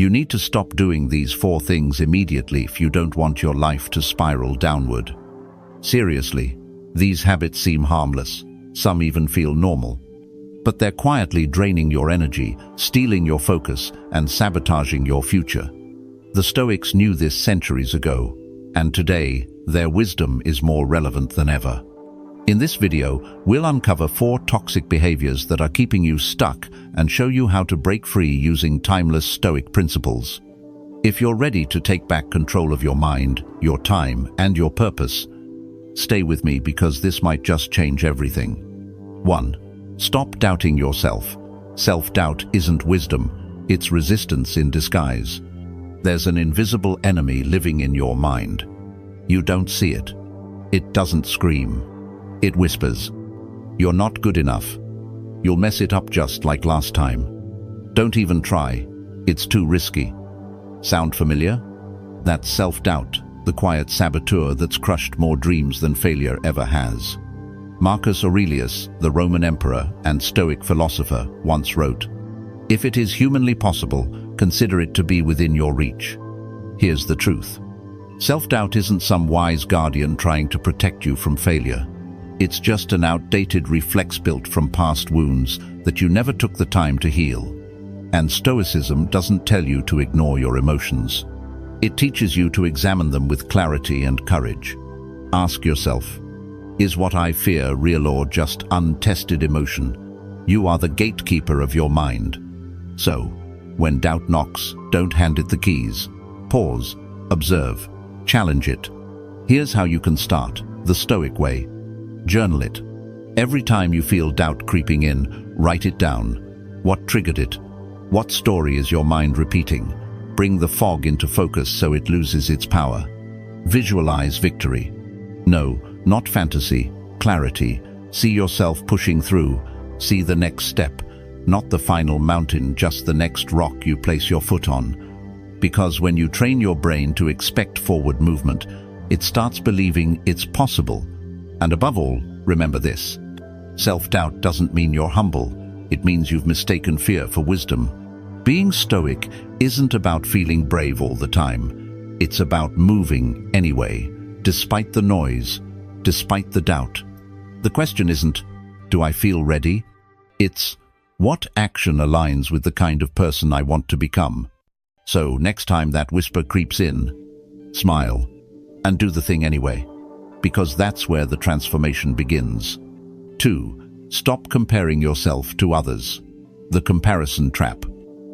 You need to stop doing these 4 things immediately if you don't want your life to spiral downward. Seriously, these habits seem harmless. Some even feel normal. But they're quietly draining your energy, stealing your focus, and sabotaging your future. The Stoics knew this centuries ago, and today, their wisdom is more relevant than ever. In this video, we'll uncover 4 toxic behaviors that are keeping you stuck and show you how to break free using timeless Stoic principles. If you're ready to take back control of your mind, your time, and your purpose, stay with me because this might just change everything. 1. Stop doubting yourself. Self-doubt isn't wisdom, it's resistance in disguise. There's an invisible enemy living in your mind. You don't see it. It doesn't scream. It whispers, "You're not good enough. You'll mess it up just like last time. Don't even try. It's too risky." Sound familiar? That's self-doubt, the quiet saboteur that's crushed more dreams than failure ever has. Marcus Aurelius, the Roman emperor and Stoic philosopher, once wrote, "If it is humanly possible, consider it to be within your reach." Here's the truth. Self-doubt isn't some wise guardian trying to protect you from failure. It's just an outdated reflex built from past wounds that you never took the time to heal. And Stoicism doesn't tell you to ignore your emotions. It teaches you to examine them with clarity and courage. Ask yourself, is what I fear real or just untested emotion? You are the gatekeeper of your mind. So, when doubt knocks, don't hand it the keys. Pause, observe, challenge it. Here's how you can start, the Stoic way. Journal it. Every time you feel doubt creeping in, write it down. What triggered it? What story is your mind repeating? Bring the fog into focus so it loses its power. Visualize victory. No, not fantasy, clarity. See yourself pushing through. See the next step. Not the final mountain, just the next rock you place your foot on. Because when you train your brain to expect forward movement, it starts believing it's possible. And above all, remember this. Self-doubt doesn't mean you're humble. It means you've mistaken fear for wisdom. Being Stoic isn't about feeling brave all the time. It's about moving anyway, despite the noise, despite the doubt. The question isn't, do I feel ready? It's, what action aligns with the kind of person I want to become? So next time that whisper creeps in, smile and do the thing anyway. Because that's where the transformation begins. 2. Stop comparing yourself to others. The comparison trap.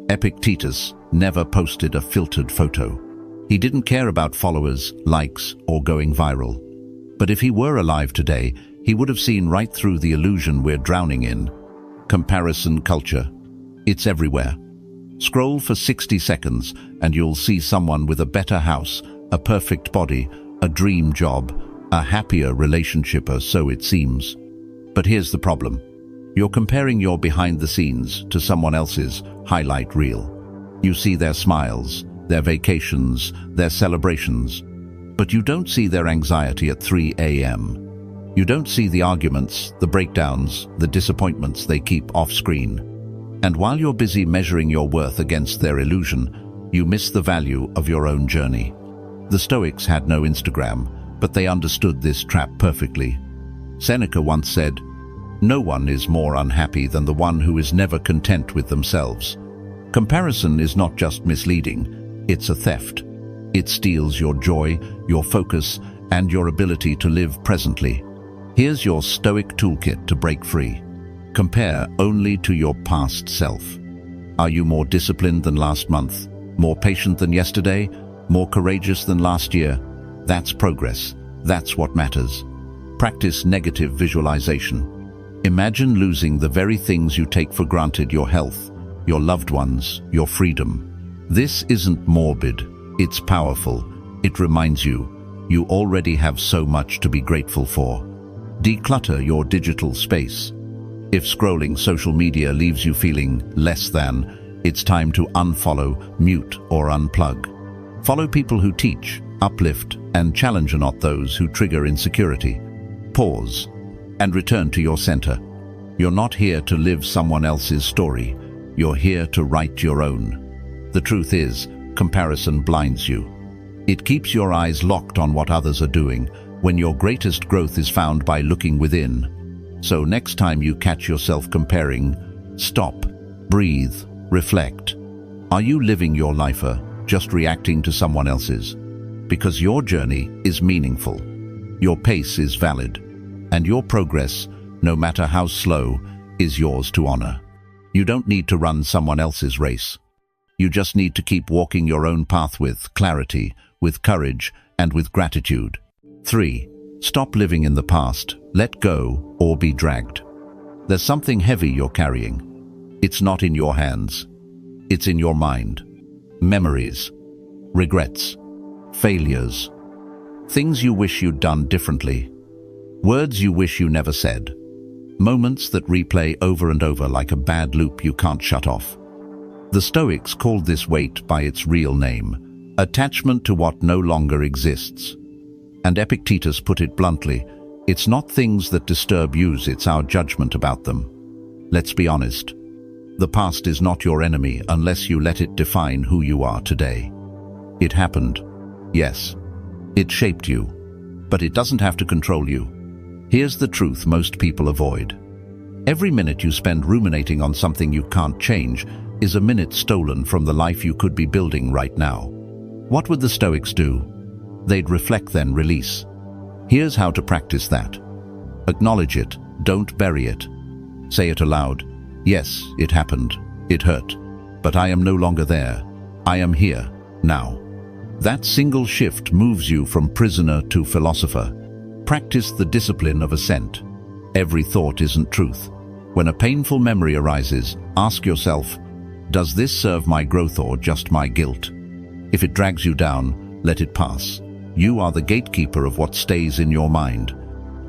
Epictetus never posted a filtered photo. He didn't care about followers, likes, or going viral. But if he were alive today, he would have seen right through the illusion we're drowning in. Comparison culture. It's everywhere. Scroll for 60 seconds and you'll see someone with a better house, a perfect body, a dream job, a happier relationship, or so it seems. But here's the problem. You're comparing your behind the scenes to someone else's highlight reel. You see their smiles, their vacations, their celebrations, but you don't see their anxiety at 3 a.m. You don't see the arguments, the breakdowns, the disappointments they keep off screen. And while you're busy measuring your worth against their illusion, you miss the value of your own journey. The Stoics had no Instagram, but they understood this trap perfectly. Seneca once said, "No one is more unhappy than the one who is never content with themselves." Comparison is not just misleading, it's a theft. It steals your joy, your focus, and your ability to live presently. Here's your Stoic toolkit to break free. Compare only to your past self. Are you more disciplined than last month? More patient than yesterday? More courageous than last year? That's progress. That's what matters. Practice negative visualization. Imagine losing the very things you take for granted: your health, your loved ones, your freedom. This isn't morbid, it's powerful. It reminds you, you already have so much to be grateful for. Declutter your digital space. If scrolling social media leaves you feeling less than, it's time to unfollow, mute, or unplug. Follow people who teach, uplift, and challenge, not those who trigger insecurity. Pause and return to your center. You're not here to live someone else's story. You're here to write your own. The truth is, comparison blinds you. It keeps your eyes locked on what others are doing, when your greatest growth is found by looking within. So next time you catch yourself comparing, stop, breathe, reflect. Are you living your life or just reacting to someone else's? Because your journey is meaningful, your pace is valid, and your progress, no matter how slow, is yours to honor. You don't need to run someone else's race. You just need to keep walking your own path with clarity, with courage, and with gratitude. 3. Stop living in the past. Let go or be dragged. There's something heavy you're carrying. It's not in your hands. It's in your mind. Memories, regrets, failures, things you wish you'd done differently, words you wish you never said, moments that replay over and over like a bad loop you can't shut off. The Stoics called this weight by its real name, attachment to what no longer exists. And Epictetus put it bluntly, it's not things that disturb you, it's our judgment about them. Let's be honest. The past is not your enemy unless you let it define who you are today. It happened. Yes. It shaped you. But it doesn't have to control you. Here's the truth most people avoid. Every minute you spend ruminating on something you can't change is a minute stolen from the life you could be building right now. What would the Stoics do? They'd reflect, then release. Here's how to practice that. Acknowledge it, don't bury it. Say it aloud. Yes, it happened. It hurt. But I am no longer there. I am here, now. That single shift moves you from prisoner to philosopher. Practice the discipline of assent. Every thought isn't truth. When a painful memory arises, ask yourself, does this serve my growth or just my guilt? If it drags you down, let it pass. You are the gatekeeper of what stays in your mind.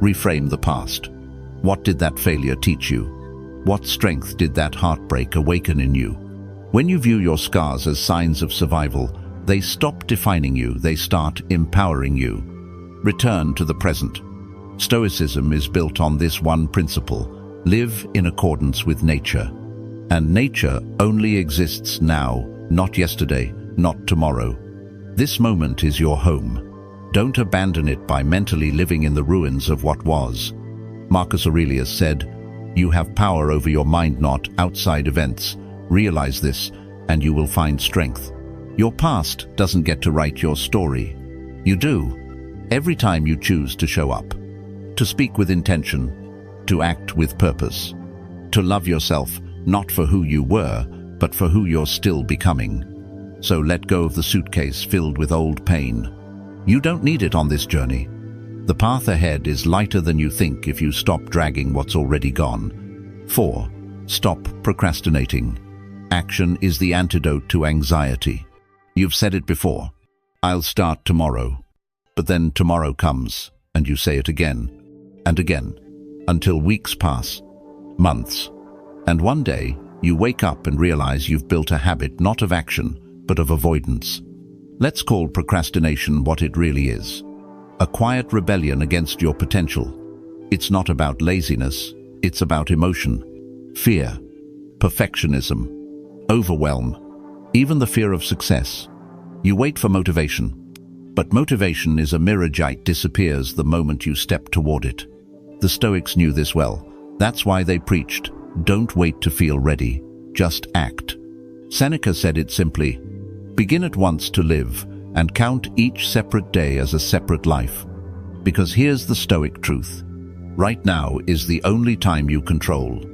Reframe the past. What did that failure teach you? What strength did that heartbreak awaken in you? When you view your scars as signs of survival, they stop defining you, they start empowering you. Return to the present. Stoicism is built on this one principle: live in accordance with nature. And nature only exists now, not yesterday, not tomorrow. This moment is your home. Don't abandon it by mentally living in the ruins of what was. Marcus Aurelius said, "You have power over your mind, not outside events. Realize this, and you will find strength." Your past doesn't get to write your story. You do. Every time you choose to show up, to speak with intention, to act with purpose, to love yourself not for who you were, but for who you're still becoming. So let go of the suitcase filled with old pain. You don't need it on this journey. The path ahead is lighter than you think if you stop dragging what's already gone. 4. Stop procrastinating. Action is the antidote to anxiety. You've said it before. I'll start tomorrow. But then tomorrow comes, and you say it again and again, until weeks pass, months. And one day, you wake up and realize you've built a habit not of action, but of avoidance. Let's call procrastination what it really is. A quiet rebellion against your potential. It's not about laziness, it's about emotion, fear, perfectionism, overwhelm, even the fear of success. You wait for motivation, but motivation is a mirage that disappears the moment you step toward it. The Stoics knew this well. That's why they preached, don't wait to feel ready, just act. Seneca said it simply, begin at once to live, and count each separate day as a separate life. Because here's the Stoic truth. Right now is the only time you control,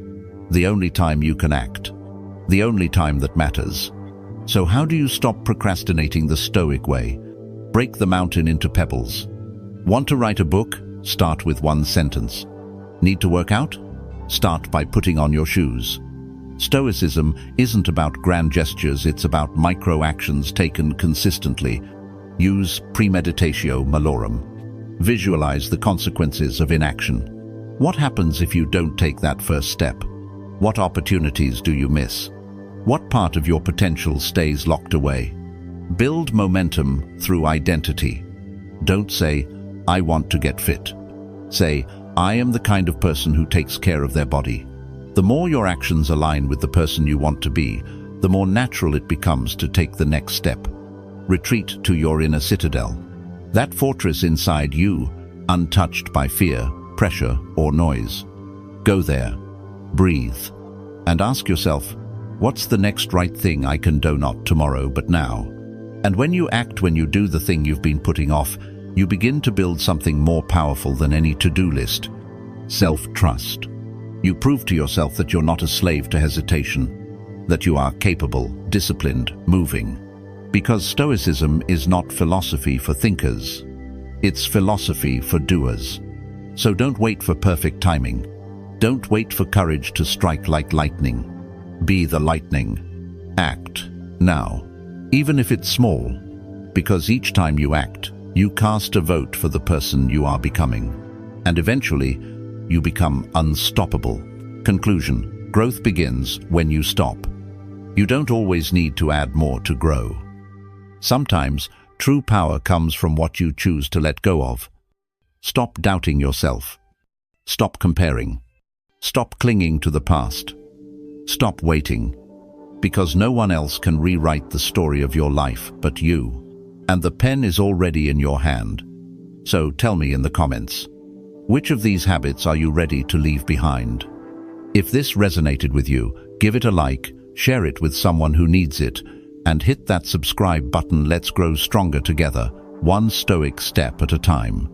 the only time you can act, the only time that matters. So how do you stop procrastinating the Stoic way? Break the mountain into pebbles. Want to write a book? Start with one sentence. Need to work out? Start by putting on your shoes. Stoicism isn't about grand gestures, it's about micro-actions taken consistently. Use premeditatio malorum. Visualize the consequences of inaction. What happens if you don't take that first step? What opportunities do you miss? What part of your potential stays locked away? Build momentum through identity. Don't say, I want to get fit. Say, I am the kind of person who takes care of their body. The more your actions align with the person you want to be, the more natural it becomes to take the next step. Retreat to your inner citadel, that fortress inside you, untouched by fear, pressure, or noise. Go there, breathe, and ask yourself, what's the next right thing I can do, not tomorrow but now? And when you act, when you do the thing you've been putting off, you begin to build something more powerful than any to-do list: self-trust. You prove to yourself that you're not a slave to hesitation, that you are capable, disciplined, moving. Because Stoicism is not philosophy for thinkers, it's philosophy for doers. So don't wait for perfect timing. Don't wait for courage to strike like lightning. Be the lightning. Act now, even if it's small, because each time you act, you cast a vote for the person you are becoming. And eventually, you become unstoppable. Conclusion: growth begins when you stop. You don't always need to add more to grow. Sometimes, true power comes from what you choose to let go of. Stop doubting yourself. Stop comparing. Stop clinging to the past. Stop waiting, because no one else can rewrite the story of your life but you. And the pen is already in your hand. So tell me in the comments, which of these habits are you ready to leave behind? If this resonated with you, give it a like, share it with someone who needs it, and hit that subscribe button. Let's grow stronger together, one Stoic step at a time.